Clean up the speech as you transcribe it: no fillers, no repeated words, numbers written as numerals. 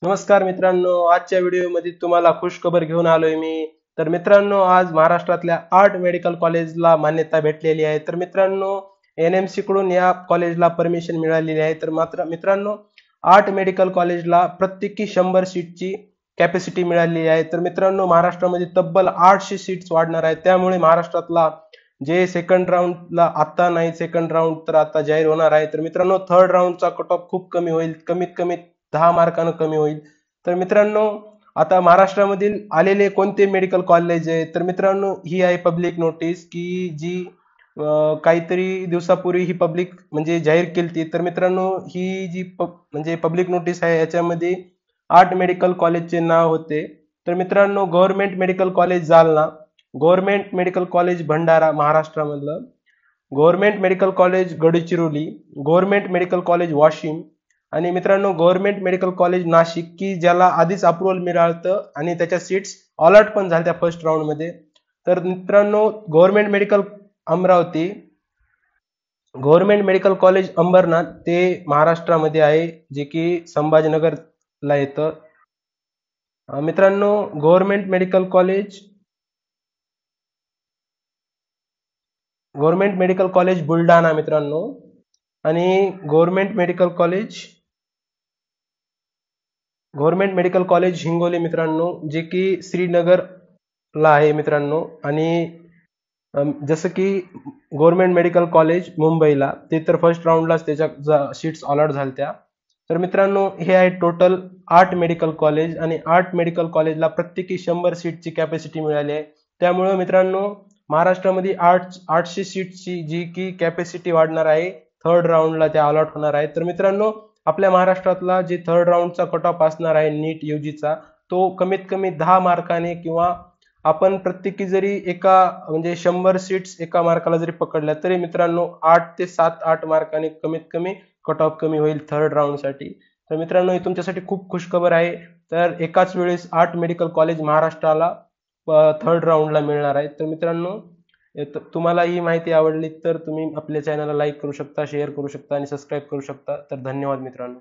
नमस्कार मित्रांनो, आजच्या व्हिडिओमध्ये तुम्हाला खुशखबर घेऊन आलोय मी. तर मित्रांनो, आज महाराष्ट्रातल्या 8 मेडिकल कॉलेजला मान्यता भेटलेली आहे. तर मित्रांनो, NMC कडून या कॉलेजला परमिशन मिळालेली आहे. तर मात्र मित्रांनो, 8 मेडिकल कॉलेजला प्रत्येकी 100 सीटची कॅपॅसिटी मिळालेली आहे. तर मित्रांनो, महाराष्ट्रामध्ये तब्बल 800 सीट्स वाढणार आहेत. त्यामुळे महाराष्ट्रातला जे सेकंड राऊंडला आता नाही, सेकंड राऊंड तर आता जाहीर होणार आहे. तर मित्रांनो, थर्ड राऊंडचा कट ऑफ खूप कमी होईल, कमीत कमी 10 मार्कानं कमी होईल. तर मित्रांनो, आता महाराष्ट्रामधील आलेले कोणते मेडिकल कॉलेज आहे, तर मित्रांनो ही आहे पब्लिक नोटीस की जी काहीतरी दिवसापूर्वी ही पब्लिक म्हणजे जाहीर केली. तर मित्रांनो, ही जी म्हणजे पब्लिक नोटीस आहे याच्यामध्ये 8 मेडिकल कॉलेजचे नाव होते. तर मित्रांनो, government medical college Jalna, government medical college Bhandara महाराष्ट्रामधलं, government medical college Gadchiroli, government medical college Washim आणि मित्रांनो गव्हर्नमेंट मेडिकल कॉलेज नाशिक की ज्याला आधीच अप्रुव्हल मिळालं आणि त्याच्या सीट्स अलॉट पण झाल्या फर्स्ट राऊंड मध्ये. तर मित्रांनो, government medical Amravati, government medical college Ambernath ते महाराष्ट्रामध्ये आहे, जे की संभाजीनगरला येतं. मित्रांनो, गव्हर्नमेंट मेडिकल कॉलेज बुलढाणा मित्रांनो, आणि government medical college government medical college Hingoli मित्रांनो, जे की श्रीनगरला आहे मित्रांनो. आणि जसं की गव्हर्नमेंट मेडिकल कॉलेज मुंबईला, ते तर फर्स्ट राऊंडलाच त्याच्या सीट्स अलॉट झाल्या. तर मित्रांनो, हे आहे टोटल 8 मेडिकल कॉलेज आणि 8 मेडिकल कॉलेजला प्रत्येकी 100 सीटची कॅपॅसिटी मिळाली आहे. त्यामुळे मित्रांनो, महाराष्ट्रामध्ये 800 सीटची जी की कॅपॅसिटी वाढणार आहे, थर्ड राऊंडला त्या अलॉट होणार आहे. तर मित्रांनो, आपल्या महाराष्ट्रातला जे थर्ड राऊंडचा कट ऑफ असणार आहे नीट यूजीचा, तो कमीत कमी 10 मार्काने, किंवा आपण प्रत्येकी जरी एका म्हणजे 100 सीट्स एका मार्काला जरी पकडल्या तरी मित्रांनो 8 ते 7-8 मार्काने कमीत कमी कट ऑफ कमी होईल थर्ड राऊंडसाठी. तर मित्रांनो, ही तुमच्यासाठी खूप खुशखबर आहे. तर एकाच वेळेस 8 मेडिकल कॉलेज महाराष्ट्राला थर्ड राऊंडला मिळणार आहे. तर मित्रांनो, तुम्हाला ही माहिती आवडली तर तुम्ही आपल्या चॅनलला लाईक करू शकता, शेअर करू शकता आणि सबस्क्राईब करू शकता. तर धन्यवाद मित्रांनो.